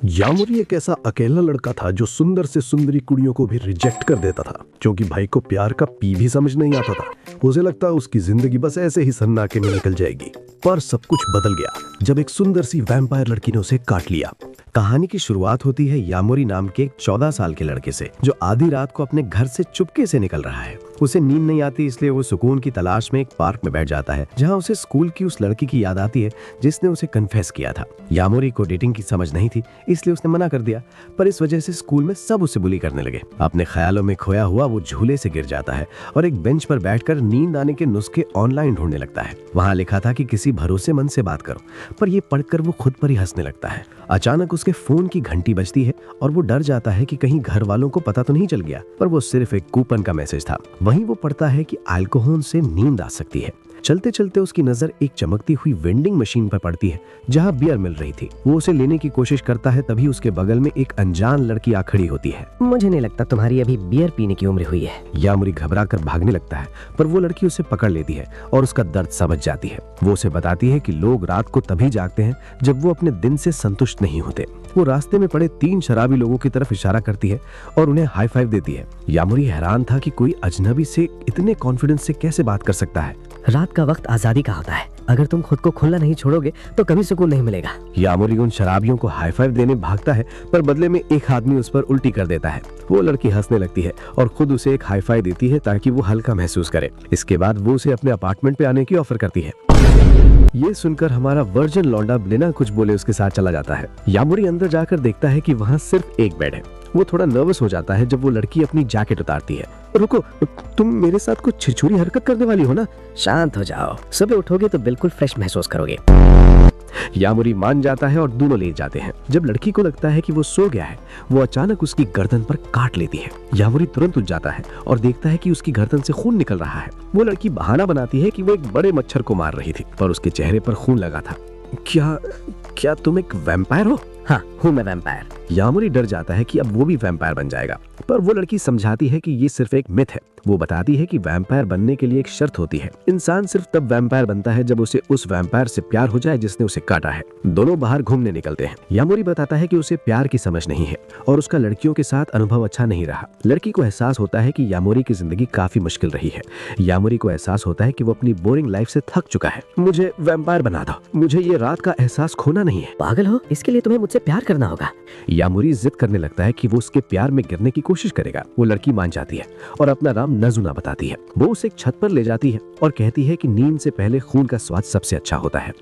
यामुरी एक ऐसा अकेला लड़का था जो सुंदर से सुंदरी कुड़ियों को भी रिजेक्ट कर देता था, क्योंकि भाई को प्यार का पी भी समझ नहीं आता था। उसे लगता उसकी जिंदगी बस ऐसे ही सन्नाटे में निकल जाएगी। पर सब कुछ बदल गया जब एक सुंदर सी वैम्पायर लड़की ने उसे काट लिया। कहानी की शुरुआत होती है यामुरी नाम के एक 14 साल के लड़के से, जो आधी रात को अपने घर से चुपके से निकल रहा है। उसे नींद नहीं आती, इसलिए वो सुकून की तलाश में एक पार्क में बैठ जाता है, जहां उसे स्कूल की उस लड़की की याद आती है जिसने उसे कन्फेस किया था। यामुरी को डेटिंग की समझ नहीं थी, इसलिए उसने मना कर दिया, पर इस वजह से स्कूल में सब उसे बुली करने लगे। अपने ख्यालों में खोया हुआ वो झूले से गिर जाता है और एक बेंच पर बैठकर नींद आने के नुस्खे ऑनलाइन ढूंढने लगता है। वहां लिखा था कि किसी भरोसेमंद से बात करो, पर ये पढ़कर वो खुद पर ही हंसने लगता है। अचानक उसके फोन की घंटी बजती है और वो डर जाता है कि कहीं घर वालों को पता तो नहीं चल गया, पर वो सिर्फ एक कूपन का मैसेज था। वहीं वो पढ़ता है कि अल्कोहल से नींद आ सकती है। चलते चलते उसकी नजर एक चमकती हुई वेंडिंग मशीन पर पड़ती है, जहां बियर मिल रही थी। वो उसे लेने की कोशिश करता है, तभी उसके बगल में एक अनजान लड़की आ खड़ी होती है। मुझे नहीं लगता तुम्हारी अभी बियर पीने की उम्र हुई है। यामुरी घबरा कर भागने लगता है, पर वो लड़की उसे पकड़ लेती है और उसका दर्द समझ जाती है। वो उसे बताती है कि लोग रात को तभी जागते हैं जब वो अपने दिन से संतुष्ट नहीं होते। वो रास्ते में पड़े 3 शराबी लोगों की तरफ इशारा करती है और उन्हें हाई फाइव देती है। यामुरी हैरान था कि कोई अजनबी से इतने कॉन्फिडेंस से कैसे बात कर सकता है। रात का वक्त आजादी का होता है, अगर तुम खुद को खुला नहीं छोड़ोगे तो कभी सुकून नहीं मिलेगा। यामुरी उन शराबियों को हाई फाइव देने भागता है, पर बदले में एक आदमी उस पर उल्टी कर देता है। वो लड़की हंसने लगती है और खुद उसे एक हाई फाइव देती है ताकि वो हल्का महसूस करे। इसके बाद वो उसे अपने अपार्टमेंट पे आने की ऑफर करती है। ये सुनकर हमारा वर्जन लौंडा बिना कुछ बोले उसके साथ चला जाता है। यामुरी अंदर जाकर देखता है कि वहाँ सिर्फ एक बेड है। वो थोड़ा नर्वस हो जाता है जब वो लड़की अपनी जैकेट उतारती है। रुको, तुम मेरे साथ कुछ छिछोरी हरकत करने वाली हो ना? शांत हो जाओ, सुबह उठोगे तो बिल्कुल फ्रेश महसूस करोगे। यामुरी मान जाता है और दोनों ले जाते हैं। जब लड़की को लगता है कि वो सो गया है, वो अचानक उसकी गर्दन पर काट लेती है। यामुरी तुरंत उठ जाता है और देखता है कि उसकी गर्दन से खून निकल रहा है। वो लड़की बहाना बनाती है कि वो एक बड़े मच्छर को मार रही थी, पर उसके चेहरे पर खून लगा था। क्या तुम एक वैम्पायर हो? हाँ, हूँ मैं वैम्पायर। यामुरी डर जाता है कि अब वो भी वैम्पायर बन जाएगा, पर वो लड़की समझाती है कि ये सिर्फ एक मिथ है। वो बताती है कि वैम्पायर बनने के लिए एक शर्त होती है। इंसान सिर्फ तब वैम्पायर बनता है जब उसे उस वैम्पायर से प्यार हो जाए जिसने उसे काटा है। दोनों बाहर घूमने निकलते हैं। यामुरी बताता है कि उसे प्यार की समझ नहीं है और उसका लड़कियों के साथ अनुभव अच्छा नहीं रहा। लड़की को एहसास होता है कि यामुरी की जिंदगी काफी मुश्किल रही है। यामुरी को एहसास होता है कि वो अपनी बोरिंग लाइफ से थक चुका है। मुझे वैम्पायर बना दो, मुझे ये रात का एहसास खोना नहीं है। पागल हो, इसके लिए तुम्हें मुझसे प्यार करना होगा। यामुरी जिद करने लगता है कि वो उसके प्यार में गिरने की कोशिश करेगा। वो लड़की मान जाती है और अपना नाम नजुना बताती है। वो उसे एक छत पर ले जाती है और कहती है कि नींद से पहले खून का स्वाद सबसे अच्छा होता है।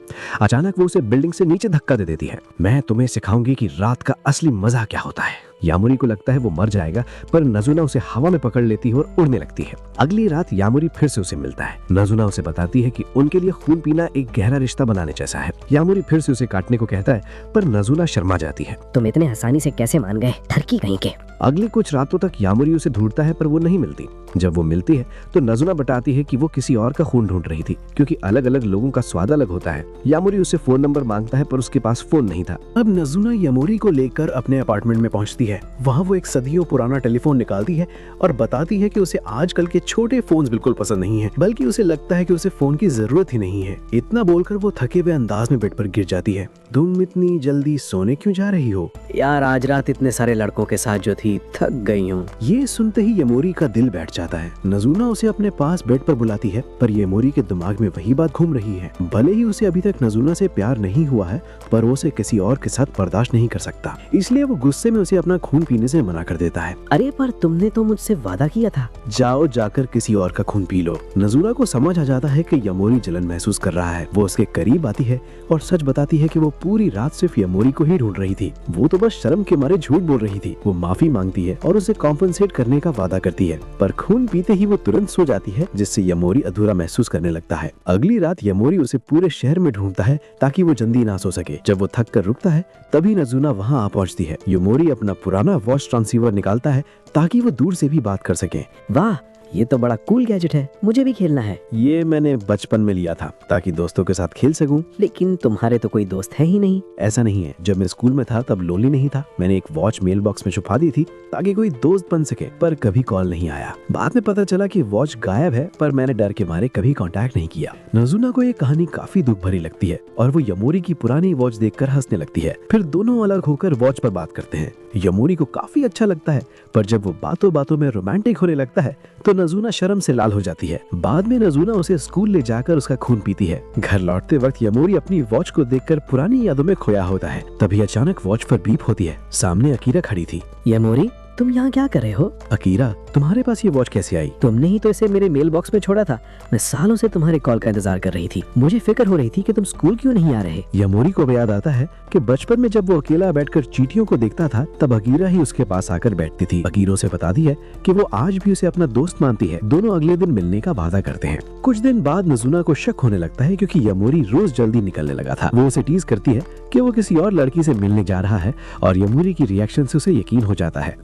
अचानक वो उसे बिल्डिंग से नीचे धक्का दे देती है। मैं तुम्हें सिखाऊंगी कि रात का असली मजा क्या होता है। यामुरी को लगता है वो मर जाएगा, पर नजुना उसे हवा में पकड़ लेती है और उड़ने लगती है। अगली रात यामुरी फिर से उसे मिलता है। नजुना उसे बताती है कि उनके लिए खून पीना एक गहरा रिश्ता बनाने जैसा है। यामुरी फिर से उसे काटने को कहता है, पर नजुना शर्मा जाती है। तुम इतने आसानी से कैसे मान गए, ठरकी कहीं के। अगली कुछ रातों तक यामुरी उसे ढूंढता है, पर वो नहीं मिलती। जब वो मिलती है तो नजुना बताती है कि वो किसी और का खून ढूंढ रही थी, क्योंकि अलग अलग लोगों का स्वाद अलग होता है। यामुरी उसे फोन नंबर मांगता है, पर उसके पास फोन नहीं था। अब नजुना यामुरी को लेकर अपने अपार्टमेंट में पहुंचती है। वहां वो एक सदियों पुराना टेलीफोन निकालती है और बताती है कि उसे आजकल के छोटे फोन्स बिल्कुल पसंद नहीं है, बल्कि उसे लगता है कि उसे फोन की जरूरत ही नहीं है। इतना बोलकर वो थके हुए अंदाज में बेड पर गिर जाती है। तुम इतनी जल्दी सोने क्यों जा रही हो? यार, आज रात इतने सारे लड़कों के साथ जो थी, थक गई हूँ। ये सुनते ही यामुरी का दिल बैठ जाता है। नजुना उसे अपने पास बेड पर बुलाती है, पर यामुरी के दिमाग में वही बात घूम रही है। भले ही उसे अभी तक नजुना से प्यार नहीं हुआ है, पर वो उसे किसी और के साथ बर्दाश्त नहीं कर सकता। इसलिए वो गुस्से में उसे अपना खून पीने से मना कर देता है। अरे पर तुमने तो मुझसे वादा किया था। जाओ, जाकर किसी और का खून पी लो। नजुना को समझ आ जाता है कि यामुरी जलन महसूस कर रहा है। वो उसके करीब आती है और सच बताती है कि वो पूरी रात सिर्फ यामुरी को ही ढूंढ रही थी। वो तो बस शर्म के मारे झूठ बोल रही थी। वो माफी मांगती है और उसे कॉम्पनसेट करने का वादा करती है, पर खून पीते ही वो तुरंत सो जाती है, जिससे यामुरी अधूरा महसूस करने लगता है। अगली रात यामुरी उसे पूरे शहर में ढूंढता है ताकि वो जल्दी ना सो सके। जब वो थक कर रुकता है, तभी नजुना वहाँ आ पहुँचती है। यामुरी अपना पुराना वॉइस ट्रांसीवर निकालता है ताकि वो दूर से भी बात कर सके। वाह, ये तो बड़ा कूल गैजेट है, मुझे भी खेलना है। ये मैंने बचपन में लिया था ताकि दोस्तों के साथ खेल सकूं। लेकिन तुम्हारे तो कोई दोस्त है ही नहीं। ऐसा नहीं है, जब मैं स्कूल में था तब लोली नहीं था। मैंने एक वॉच मेल बॉक्स में छुपा दी थी ताकि कोई दोस्त बन सके, पर कभी कॉल नहीं आया। बाद में पता चला कि वॉच गायब है, पर मैंने डर के मारे कभी कांटेक्ट नहीं किया। नजुना को ये कहानी काफी दुख भरी लगती है और वो यमोरी की पुरानी वॉच देखकर हंसने लगती है। फिर दोनों अलग होकर वॉच पर बात करते हैं। यमोरी को काफी अच्छा लगता है, पर जब वो बातों बातों में रोमांटिक होने लगता है तो नजुना शर्म से लाल हो जाती है। बाद में नजुना उसे स्कूल ले जाकर उसका खून पीती है। घर लौटते वक्त यमोरी अपनी वॉच को देखकर पुरानी यादों में खोया होता है। तभी अचानक वॉच पर बीप होती है। सामने अकीरा खड़ी थी। यमोरी, तुम यहाँ क्या कर रहे हो? अकीरा, तुम्हारे पास ये वॉच कैसे आई? तुमने ही तो इसे मेरे मेल बॉक्स में छोड़ा था। मैं सालों से तुम्हारे कॉल का इंतजार कर रही थी। मुझे फिक्र हो रही थी कि तुम स्कूल क्यों नहीं आ रहे। यमोरी को याद आता है कि बचपन में जब वो अकेला बैठकर चींटियों को देखता था तब अकीरा ही उसके पास आकर बैठती थी। अकीरा उसे बताती है कि वो आज भी उसे अपना दोस्त मानती है। दोनों अगले दिन मिलने का वादा करते हैं। कुछ दिन बाद नजुना को शक होने लगता है क्योंकि यमोरी रोज जल्दी निकलने लगा था। वो उसे टीज करती है कि वो किसी और लड़की से मिलने जा रहा है और यमोरी की रिएक्शन से उसे यकीन हो जाता है।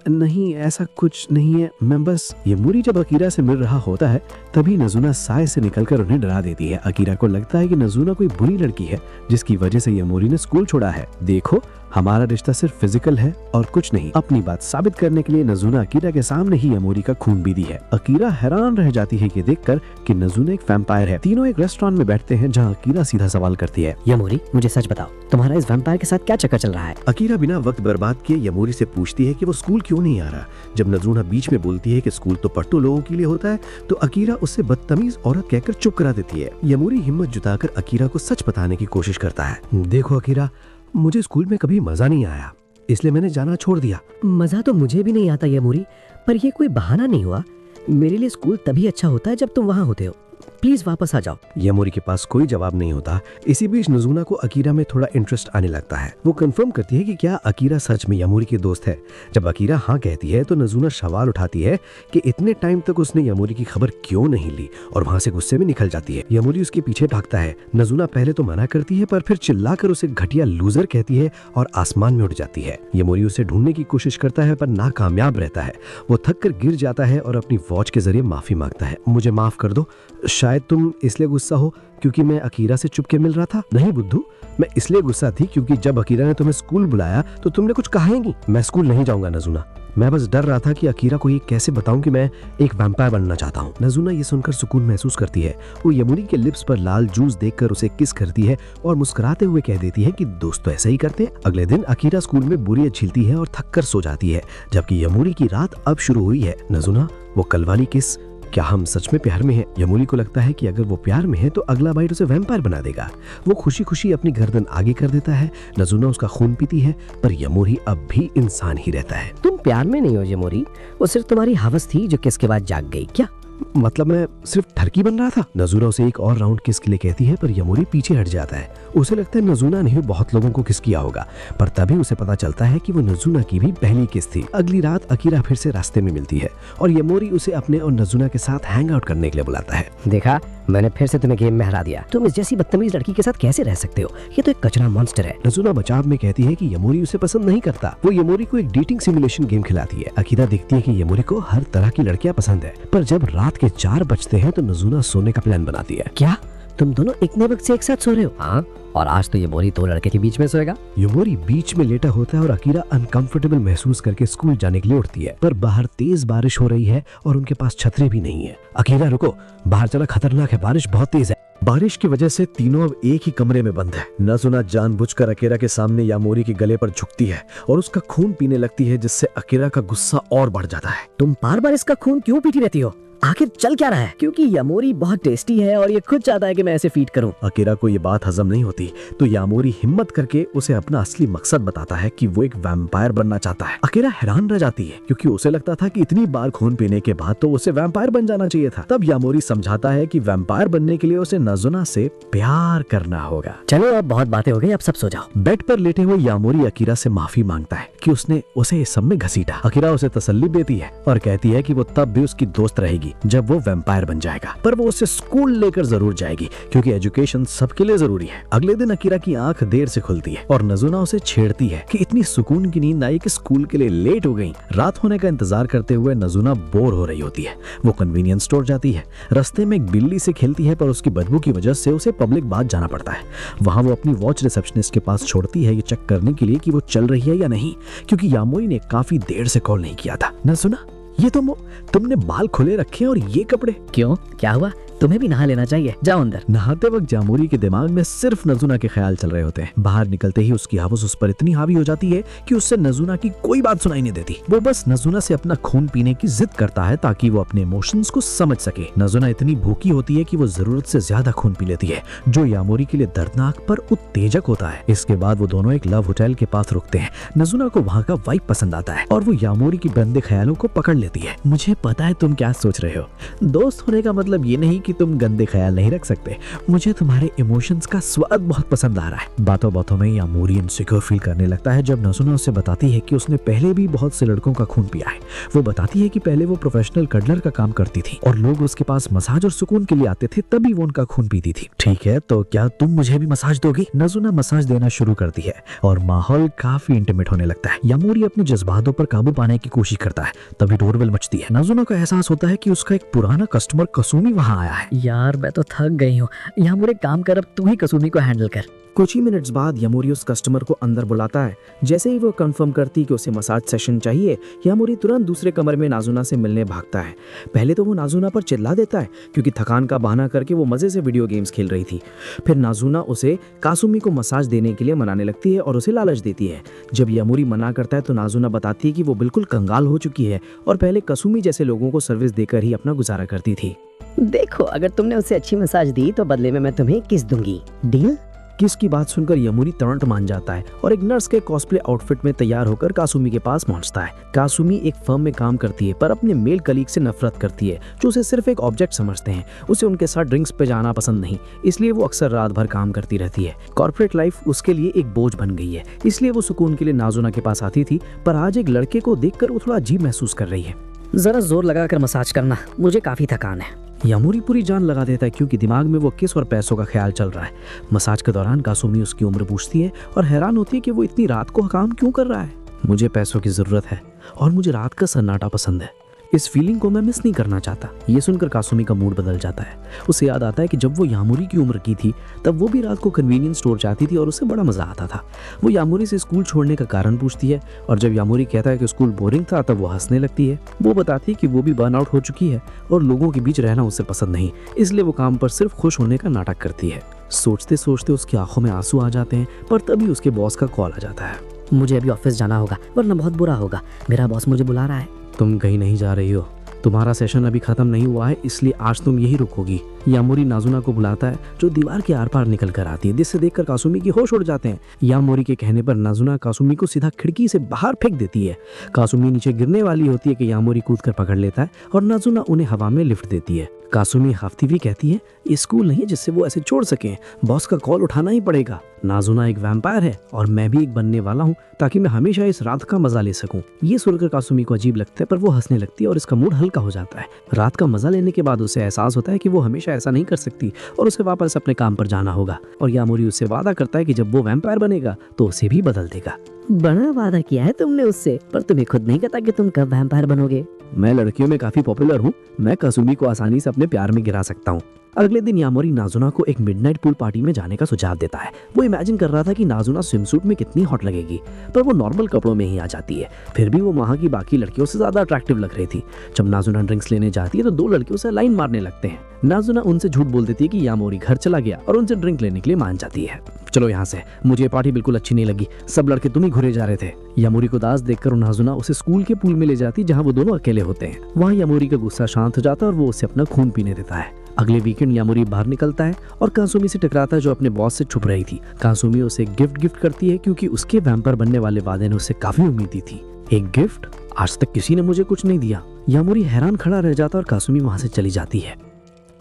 नहीं, ऐसा कुछ नहीं है, मैं बस। यमोरी जब अकीरा से मिल रहा होता है तभी नजुना साय से निकलकर उन्हें डरा देती है। अकीरा को लगता है कि नजुना कोई बुरी लड़की है जिसकी वजह से यमोरी ने स्कूल छोड़ा है। देखो, हमारा रिश्ता सिर्फ फिजिकल है और कुछ नहीं। अपनी बात साबित करने के लिए नजुना अकीरा के सामने ही यमोरी का खून पीती है। अकीरा हैरान रह जाती है ये देखकर कि नजुना एक वैम्पायर है। तीनों एक रेस्टोरेंट में बैठते हैं जहाँ अकीरा सीधा सवाल करती है। यमोरी, मुझे सच बताओ, तुम्हारा इस वैम्पायर के साथ क्या चक्कर चल रहा है? अकीरा बिना वक्त बर्बाद किए यमोरी से पूछती है कि वो स्कूल क्यों नहीं आ रहा। जब नजुना बीच में बोलती है कि स्कूल तो पट्टू लोगों के लिए होता है तो अकीरा उससे बदतमीज औरत कहकर चुप करा देती है। यमोरी हिम्मत जुटाकर अकीरा को सच बताने की कोशिश करता है। देखो अकीरा, मुझे स्कूल में कभी मजा नहीं आया, इसलिए मैंने जाना छोड़ दिया। मजा तो मुझे भी नहीं आता यमोरी, पर ये कोई बहाना नहीं हुआ। मेरे लिए स्कूल तभी अच्छा होता है जब तुम वहाँ होते हो। प्लीज वापस आ जाओ। यमोरी के पास कोई जवाब नहीं होता। इसी बीच नजुना को अकीरा में थोड़ा इंटरेस्ट आने लगता है। वो कंफर्म करती है कि क्या अकीरा सच में यमोरी की दोस्त है। जब अकीरा हाँ कहती है तो नजुना सवाल उठाती है कि इतने टाइम तक उसने यमोरी की खबर क्यों नहीं ली और वहाँ से गुस्से में निकल जाती है। यमोरी उसके पीछे भागता है। नजुना पहले तो मना करती है पर फिर चिल्लाकर उसे घटिया लूजर कहती है और आसमान में उड़ जाती है। यमोरी उसे ढूंढने की कोशिश करता है पर नाकामयाब रहता है। वो थक कर गिर जाता है और अपनी वॉच के जरिए माफी मांगता है। मुझे माफ कर दो, शायद तुम इसलिए गुस्सा हो क्योंकि मैं अकीरा से चुपके मिल रहा था। नहीं बुद्धू, मैं इसलिए गुस्सा थी क्योंकि जब अकीरा ने तुम्हें स्कूल बुलाया तो तुमने कुछ कहा ही नहीं। मैं स्कूल नहीं जाऊंगा नजुना, मैं बस डर रहा था कि अकीरा को ये कैसे बताऊं कि मैं एक वैम्पायर बनना चाहता हूँ। नजुना ये सुनकर सुकून महसूस करती है। वो यमोरी के लिप्स पर लाल जूस देखकर उसे किस करती है और मुस्कुराते हुए कह देती है कि दोस्त तो ऐसे ही करते हैं। अगले दिन अकीरा स्कूल में बुरी झीलती है और थक कर सो जाती है, जबकि यमोरी की रात अब शुरू हुई है। नजुना, वो कल वाली किस, क्या हम सच में प्यार में हैं? यमोरी को लगता है कि अगर वो प्यार में है तो अगला बाइट उसे वैम्पायर बना देगा। वो खुशी खुशी अपनी गर्दन आगे कर देता है। नजुना उसका खून पीती है पर यमोरी अब भी इंसान ही रहता है। तुम प्यार में नहीं हो यमोरी, वो सिर्फ तुम्हारी हवस थी जो किस के बाद जाग गई। क्या मतलब मैं सिर्फ ठरकी बन रहा था? नजुना उसे एक और राउंड किस के लिए कहती है पर यमोरी पीछे हट जाता है। उसे लगता है नजुना नहीं बहुत लोगों को किस किया होगा, पर तभी उसे पता चलता है कि वो नजुना की भी पहली किस थी। अगली रात अकीरा फिर से रास्ते में मिलती है और यमोरी उसे अपने और नजुना के साथ हैंग आउट करने के लिए बुलाता है। देखा, मैंने फिर से तुम्हें गेम में हरा दिया। तुम इस जैसी बदतमीज लड़की के साथ कैसे रह सकते हो? ये तो एक कचरा मॉन्स्टर है। नजुना बचाव में कहती है कि यमोरी उसे पसंद नहीं करता। वो यमोरी को एक डेटिंग सिमुलेशन गेम खिलाती है। अकीरा देखती है कि यमोरी को हर तरह की लड़कियां पसंद है, पर जब रात के 4 बजते हैं तो नजुना सोने का प्लान बनाती है। क्या तुम दोनों इतने वक्त से एक साथ सो रहे हो? हाँ, और आज तो यमोरी 2 लड़के के बीच में सोएगा। यमोरी बीच में लेटा होता है और अकीरा अनकंफर्टेबल महसूस करके स्कूल जाने के लिए उठती है, पर बाहर तेज बारिश हो रही है और उनके पास छतरी भी नहीं है। अकीरा रुको, बाहर चला खतरनाक है, बारिश बहुत तेज है। बारिश की वजह से तीनों अब एक ही कमरे में बंद है। नजुना जानबूझकर अकीरा के सामने यमोरी के गले पर झुकती है और उसका खून पीने लगती है, जिससे अकीरा का गुस्सा और बढ़ जाता है। तुम बार बार इसका खून क्यों पीती रहती हो? आखिर चल क्या रहा है? क्योंकि यमोरी बहुत टेस्टी है और ये खुद चाहता है कि मैं ऐसे फीड करूं। अकीरा को ये बात हजम नहीं होती तो यामोरी हिम्मत करके उसे अपना असली मकसद बताता है कि वो एक वैम्पायर बनना चाहता है। अकीरा हैरान रह जाती है क्योंकि उसे लगता था कि इतनी बार खून पीने के बाद तो उसे वैम्पायर बन जाना चाहिए था। तब यामोरी समझाता है कि वैम्पायर बनने के लिए उसे नजुना से प्यार करना होगा। चलो अब बहुत बातें हो गई, अब सब सो जाओ। बेड पर लेटे हुए यामोरी अकीरा से माफी मांगता है कि उसने उसे इस सब में घसीटा। अकीरा उसे तसल्ली देती है और कहती है कि वो तब भी उसकी दोस्त रहेगी जब वो वैम्पायर बन जाएगा, पर वो उसे स्कूल लेकर जरूर जाएगी क्योंकि एजुकेशन सबके लिए जरूरी है। अगले दिन अकीरा की आंख देर से खुलती है और नजुना उसे छेड़ती है कि इतनी सुकून की नींद आई कि स्कूल के लिए लेट हो गई। रात होने का इंतजार करते हुए नजुना बोर हो रही होती है। वो कन्वीनियंस स्टोर जाती है। रास्ते में एक बिल्ली से खेलती है पर उसकी बदबू की वजह से उसे पब्लिक बाथ जाना पड़ता है। वहां वो अपनी वॉच रिसेप्शनिस्ट के पास छोड़ती है ये चेक करने के लिए कि वो चल रही है या नहीं, क्योंकि यामोरी ने काफी देर से कॉल नहीं किया था। नजुना, ये तुमने बाल खुले रखे और ये कपड़े क्यों, क्या हुआ? तुम्हें भी नहा लेना चाहिए, जाओ अंदर। नहाते वक्त यामोरी के दिमाग में सिर्फ नजुना के ख्याल चल रहे होते हैं। बाहर निकलते ही उसकी हवस उस पर इतनी हावी हो जाती है कि उससे नजुना की कोई बात सुनाई नहीं देती। वो बस नजुना से अपना खून पीने की जिद करता है ताकि वो अपने इमोशंस को समझ सके। नजुना इतनी भूखी होती है कि वो जरूरत से ज्यादा खून पी लेती है, जो यामोरी के लिए दर्दनाक पर उत्तेजक होता है। इसके बाद वो दोनों एक लव होटल के पास रुकते हैं। नजुना को वहाँ का वाइब पसंद आता है और वो यामोरी की गंदे ख्यालों को पकड़ लेती है। मुझे पता है तुम क्या सोच रहे हो। दोस्त होने का मतलब ये नहीं कि तुम गंदे ख्याल नहीं रख सकते। मुझे तुम्हारे इमोशंस का स्वाद बहुत पसंद आ रहा है। बातों बातों में यामोरी इनसिक्योर फील करने लगता है जब नजुना उससे बताती है कि उसने पहले भी बहुत से लड़कों का खून पिया है। वो बताती है कि पहले वो प्रोफेशनल कडलर का काम करती थी और लोग उसके पास मसाज और सुकून के लिए आते थे, तभी वो उनका खून पीती थी। ठीक है, तो क्या तुम मुझे भी मसाज दोगी? नजुना मसाज देना शुरू करती है और माहौल काफी इंटीमेट होने लगता है। यामोरी अपने जज्बातों पर काबू पाने की कोशिश करता है, तभी डोरबेल मचती है। नजुना को एहसास होता है कि उसका एक पुराना कस्टमर कसूमी वहाँ आया है। यार मैं तो थक गई हूँ, यामोरी काम कर, अब तू ही कसूमी को हैंडल कर। कुछ ही मिनट्स बाद यामोरी उस कस्टमर को अंदर बुलाता है। जैसे ही वो कंफर्म करती कि उसे मसाज सेशन चाहिए, यामोरी तुरंत दूसरे कमरे में नाजुना से मिलने भागता है। पहले तो वो नाजुना पर चिल्ला देता है क्योंकि थकान का बहाना करके वो मजे से वीडियो गेम्स खेल रही थी। फिर नाजुना उसे कासुमी को मसाज देने के लिए मनाने लगती है और उसे लालच देती है। जब यामोरी मना करता है तो नाजुना बताती है कि वो बिल्कुल कंगाल हो चुकी है और पहले कासुमी जैसे लोगों को सर्विस देकर ही अपना गुजारा करती थी। देखो, अगर तुमने उसे अच्छी मसाज दी तो बदले में मैं तुम्हें किस दूंगी, डील? किस की बात सुनकर यामोरी तुरंत मान जाता है और एक नर्स के कॉस्प्ले आउटफिट में तैयार होकर कासुमी के पास पहुंचता है। कासुमी एक फर्म में काम करती है पर अपने मेल कलीग से नफरत करती है जो उसे सिर्फ एक ऑब्जेक्ट समझते हैं। उसे उनके साथ ड्रिंक्स पे जाना पसंद नहीं, इसलिए वो अक्सर रात भर काम करती रहती है। कॉर्पोरेट लाइफ उसके लिए एक बोझ बन गई है, इसलिए वो सुकून के लिए नाजुना के पास आती थी, पर आज एक लड़के को देखकर वो थोड़ा अजीब महसूस कर रही है। जरा जोर लगाकर मसाज करना, मुझे काफी थकान है। यामोरी पूरी जान लगा देता है क्योंकि दिमाग में वो किस और पैसों का ख्याल चल रहा है। मसाज के दौरान कासुमी उसकी उम्र पूछती है और हैरान होती है कि वो इतनी रात को काम क्यों कर रहा है। मुझे पैसों की जरूरत है और मुझे रात का सन्नाटा पसंद है। इस फीलिंग को मैं मिस नहीं करना चाहता। ये सुनकर कासुमी का मूड बदल जाता है। उसे याद आता है कि जब वो यामोरी की उम्र की थी तब वो भी रात को कन्वीनियंस स्टोर जाती थी और उसे बड़ा मजा आता था। वो यामोरी से स्कूल छोड़ने का कारण पूछती है और जब यामोरी कहता है कि स्कूल बोरिंग था तब वो हंसने लगती है। वो बताती है कि वो भी बर्न आउट हो चुकी है और लोगों के बीच रहना उसे पसंद नहीं, इसलिए वो काम पर सिर्फ खुश होने का नाटक करती है। सोचते सोचते उसकी आंखों में आंसू आ जाते हैं, पर तभी उसके बॉस का कॉल आ जाता है। मुझे अभी ऑफिस जाना होगा वरना बहुत बुरा होगा, मेरा बॉस मुझे बुला रहा है। तुम कहीं नहीं जा रही हो, तुम्हारा सेशन अभी खत्म नहीं हुआ है, इसलिए आज तुम यही रुकोगी। यामोरी नाजुना को बुलाता है जो दीवार के आर पार निकल कर आती है, जिससे देखकर कासुमी की होश उड़ जाते हैं। यामोरी के कहने पर नाजुना कासुमी को सीधा खिड़की से बाहर फेंक देती है। कासुमी नीचे गिरने वाली होती है कि यामोरी कूद कर पकड़ लेता है और नाजुना उन्हें हवा में लिफ्ट देती है। कासुमी हाफती हुई कहती है ये स्कूल नहीं है जिससे वो ऐसे छोड़ सके, बॉस का कॉल उठाना ही पड़ेगा। नाजुना एक वैम्पायर है और मैं भी एक बनने वाला हूँ ताकि मैं हमेशा इस रात का मजा ले सकूं। ये सुनकर कासुमी को अजीब लगता है पर वो हंसने लगती है और इसका मूड हल्का हो जाता है। रात का मजा लेने के बाद उसे एहसास होता है कि वो हमेशा ऐसा नहीं कर सकती और उसे वापस अपने काम पर जाना होगा। और यामोरी उससे वादा करता है कि जब वो वैम्पायर बनेगा तो उसे भी बदल देगा। बड़ा वादा किया है तुमने उससे, पर तुम्हें खुद नहीं पता कि तुम कब वैम्पायर बनोगे। मैं लड़कियों में काफी पॉपुलर हूँ, मैं कासुमी को आसानी से अपने प्यार में गिरा सकता हूँ। अगले दिन यामोरी नाजुना को एक मिडनाइट पूल पार्टी में जाने का सुझाव देता है। वो इमेजिन कर रहा था कि नाजुना स्विमसूट में कितनी हॉट लगेगी, पर वो नॉर्मल कपड़ों में ही आ जाती है। फिर भी वो वहाँ की बाकी लड़कियों से ज्यादा अट्रैक्टिव लग रही थी। जब नाजुना ड्रिंक्स लेने जाती है तो दो लड़कियों से लाइन मारने लगते हैं। नाजुना उनसे झूठ बोल देती है कि यामोरी घर चला गया और उनसे ड्रिंक लेने के लिए मान जाती है। चलो यहाँ से, मुझे पार्टी बिल्कुल अच्छी नहीं लगी, सब लड़के तुम ही घुरे जा रहे थे। यामोरी को उदास देखकर नाजुना उसे स्कूल के पूल में ले जाती जहाँ वो दोनों अकेले होते हैं। वहाँ यामोरी का गुस्सा शांत हो जाता है और वो उसे अपना खून पीने देता है। अगले वीकेंड यामोरी बाहर निकलता है और कासुमी से टकराता है जो अपने बॉस से छुप रही थी। कासुमी उसे गिफ्ट करती है क्योंकि उसके वैम्पायर बनने वाले वादे ने उससे काफी उम्मीद दी थी। एक गिफ्ट? आज तक किसी ने मुझे कुछ नहीं दिया। यामोरी हैरान खड़ा रह जाता और कासुमी वहां से चली जाती है।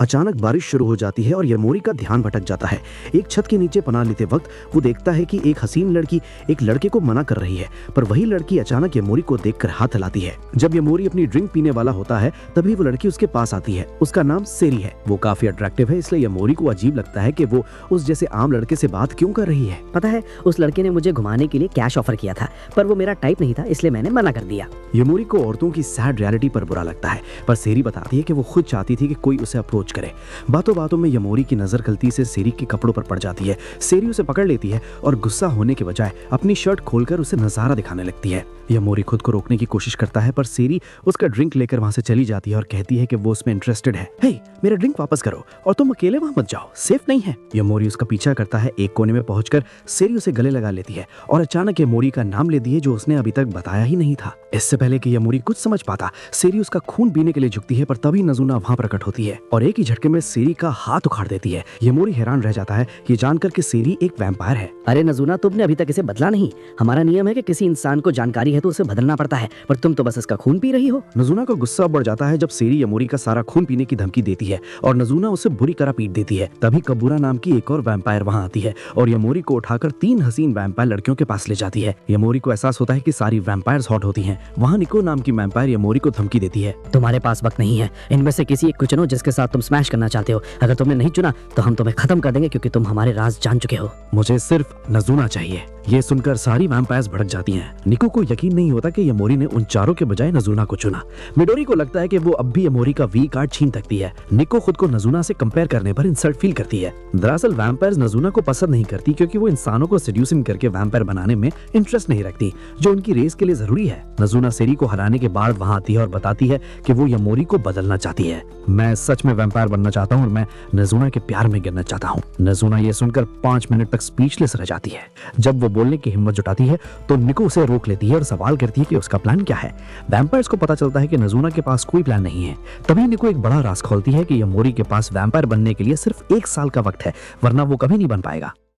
अचानक बारिश शुरू हो जाती है और यमोरी का ध्यान भटक जाता है। एक छत के नीचे पनाह लेते वक्त वो देखता है कि एक हसीन लड़की एक लड़के को मना कर रही है, पर वही लड़की अचानक यमोरी को देखकर हाथ हिलाती है। जब यमोरी अपनी ड्रिंक पीने वाला होता है तभी वो लड़की उसके पास आती है। उसका नाम सेरी है। वो काफी अट्रैक्टिव है, इसलिए यमोरी को अजीब लगता है कि वो उस जैसे आम लड़के से बात क्यों कर रही है। पता है, उस लड़के ने मुझे घुमाने के लिए कैश ऑफर किया था, पर वो मेरा टाइप नहीं था, इसलिए मैंने मना कर दिया। यमोरी को औरतों की सैड रियलिटी पर बुरा लगता है, पर सेरी बताती है कि वो खुद चाहती थी कि कोई उसे अप्रोच करे। बातों बातों में यमोरी की नजर गलती से सेरी के कपड़ों पर पड़ जाती है। सेरी उसे पकड़ लेती है और गुस्सा होने के बजाय अपनी शर्ट खोलकर उसे नजारा दिखाने लगती है। यमोरी खुद को रोकने की कोशिश करता है, पर सेरी उसका ड्रिंक लेकर वहां से चली जाती है और कहती है कि वो उसमें इंटरेस्टेड है। हे, मेरा ड्रिंक वापस करो और तुम अकेले वहां मत जाओ, सेफ नहीं है। यमोरी उसका पीछा करता है। एक कोने में पहुंचकर सेरी उसे गले लगा लेती है और अचानक यमोरी का नाम लेती है जो उसने अभी तक बताया ही नहीं था। इससे पहले कि यमोरी कुछ समझ पाता, सेरी उसका खून पीने के लिए झुकती है, पर तभी नजूना वहां प्रकट होती है और एक ही झटके में सेरी का हाथ उखाड़ देती है। यमोरी हैरान रह जाता है ये जानकर कि सेरी एक वैम्पायर है। अरे नजूना, तुमने अभी तक इसे बदला नहीं। हमारा नियम है कि किसी इंसान को जानकारी है तो उसे बदलना पड़ता है, पर तुम तो बस इसका खून पी रही हो। नजूना को गुस्सा बढ़ जाता है जब सेरी यमोरी का सारा खून पीने की धमकी देती है और नजूना उसे बुरी तरह पीट देती है। तभी कबूरा नाम की एक और वैम्पायर वहां आती है और यमोरी को उठाकर 3 हसीन वैम्पायर लड़कियों के पास ले जाती है। यमोरी को एहसास होता है कि सारी वैम्पायर्स हॉट होती हैं। वहां निको नाम की वैम्पायर यमोरी को धमकी देती है। तुम्हारे पास वक्त नहीं है, इनमें से किसी एक को चुनो जिसके साथ तुम स्मैश करना चाहते हो। अगर तुमने नहीं चुना तो हम तुम्हें खत्म कर देंगे, क्योंकि तुम हमारे राज जान चुके हो। मुझे सिर्फ नजूना चाहिए। ये सुनकर सारी वैम्पायर्स भड़क जाती हैं। निको को यकीन नहीं होता कि यमोरी ने उन चारों के बजाय नजूना को चुना। मिडोरी को लगता है कि वो अब भी यमोरी का वी कार्ड छीन सकती है। निको खुद को नजूना से कंपेयर करने पर इंसल्ट फील करती है। दरअसल वैम्पायर्स नजूना को पसंद नहीं करती क्योंकि वो इंसानों को सेड्यूसिंग करके वैम्पायर बनाने में इंटरेस्ट नहीं रखती, जो उनकी रेस के लिए जरूरी है। नजूना सेरी को हराने के बाद वहां आती है और बताती है कि वो यमोरी को बदलना चाहती है। मैं सच में वैम्पायर बनना चाहता हूँ और मैं नजूना के प्यार में गिरना चाहता हूँ। नजूना ये सुनकर 5 मिनट तक स्पीचलेस रह जाती है। जब वो बोलने की हिम्मत जुटाती है तो निको उसे रोक लेती है और सवाल करती है कि उसका प्लान क्या है। वैम्पायर्स को पता चलता है कि नजूना के पास कोई प्लान नहीं है। तभी निको एक बड़ा राज खोलती है कि यमोरी के पास वैम्पायर बनने के लिए सिर्फ 1 साल का वक्त है, वरना वो कभी नहीं बन पाएगा।